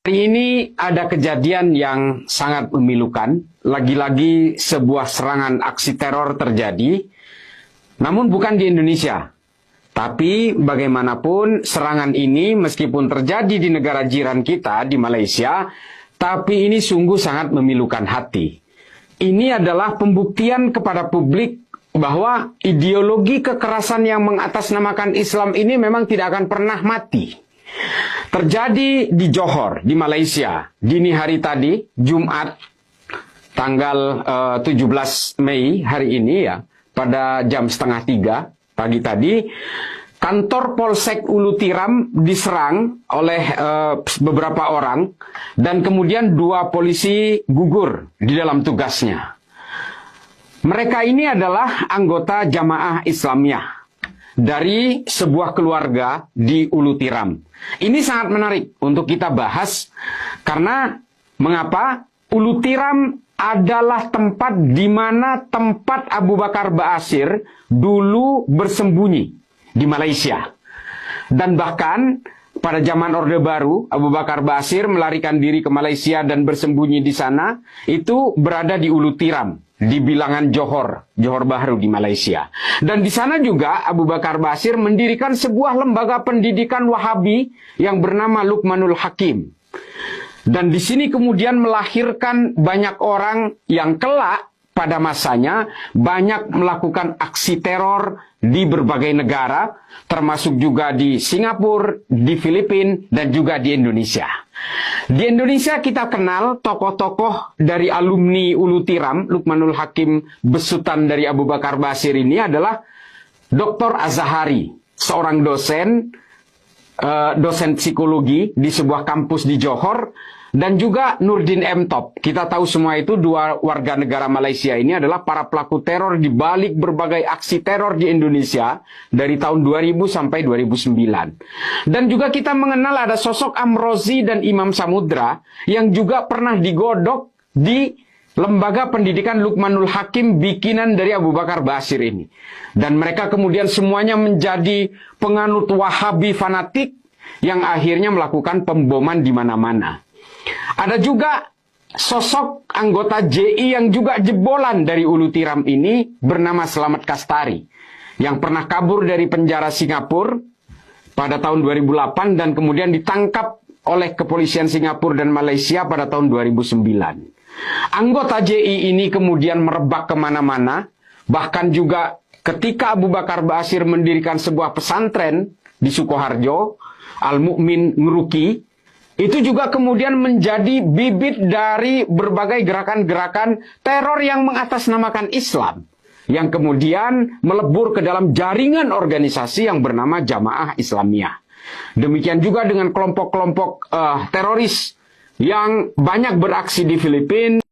Hari ini ada kejadian yang sangat memilukan. Lagi-lagi sebuah serangan aksi teror terjadi, namun bukan di Indonesia. Tapi bagaimanapun serangan ini meskipun terjadi di negara jiran kita, di Malaysia, tapi ini sungguh sangat memilukan hati. Ini adalah pembuktian kepada publik bahwa ideologi kekerasan yang mengatasnamakan Islam ini memang tidak akan pernah mati. Terjadi di Johor, di Malaysia, dini hari tadi, Jumat, tanggal 17 Mei hari ini ya, pada jam 2:30 pagi tadi, kantor Polsek Ulu Tiram diserang oleh beberapa orang, dan kemudian 2 polisi gugur di dalam tugasnya. Mereka ini adalah anggota Jamaah Islamiyah dari sebuah keluarga di Ulu Tiram. Ini sangat menarik untuk kita bahas, karena mengapa? Ulu Tiram adalah tempat di mana tempat Abu Bakar Ba'asyir dulu bersembunyi di Malaysia. Dan bahkan pada zaman Orde Baru, Abu Bakar Ba'asyir melarikan diri ke Malaysia dan bersembunyi di sana, itu berada di Ulu Tiram, di bilangan Johor Bahru di Malaysia. Dan di sana juga Abu Bakar Ba'asyir mendirikan sebuah lembaga pendidikan Wahabi yang bernama Luqmanul Hakim. Dan di sini kemudian melahirkan banyak orang yang kelak pada masanya banyak melakukan aksi teror di berbagai negara, termasuk juga di Singapura, di Filipina, dan juga di Indonesia. Di Indonesia kita kenal tokoh-tokoh dari alumni Ulu Tiram, Luqmanul Hakim, besutan dari Abu Bakar Ba'asyir ini adalah Dr. Azahari, seorang dosen psikologi di sebuah kampus di Johor, dan juga Nurdin M. Top. Kita tahu semua itu, 2 warga negara Malaysia ini adalah para pelaku teror di balik berbagai aksi teror di Indonesia dari tahun 2000 sampai 2009. Dan juga kita mengenal ada sosok Amrozi dan Imam Samudra yang juga pernah digodok di lembaga pendidikan Luqmanul Hakim bikinan dari Abu Bakar Ba'asyir ini. Dan mereka kemudian semuanya menjadi penganut Wahabi fanatik yang akhirnya melakukan pemboman di mana-mana. Ada juga sosok anggota JI yang juga jebolan dari Ulu Tiram ini bernama Slamet Kastari, yang pernah kabur dari penjara Singapura pada tahun 2008 dan kemudian ditangkap oleh kepolisian Singapura dan Malaysia pada tahun 2009. Anggota JI ini kemudian merebak kemana-mana, bahkan juga ketika Abu Bakar Ba'asyir mendirikan sebuah pesantren di Sukoharjo, Al-Mu'min Ngeruki, itu juga kemudian menjadi bibit dari berbagai gerakan-gerakan teror yang mengatasnamakan Islam, yang kemudian melebur ke dalam jaringan organisasi yang bernama Jamaah Islamiyah. Demikian juga dengan kelompok-kelompok teroris yang banyak beraksi di Filipina,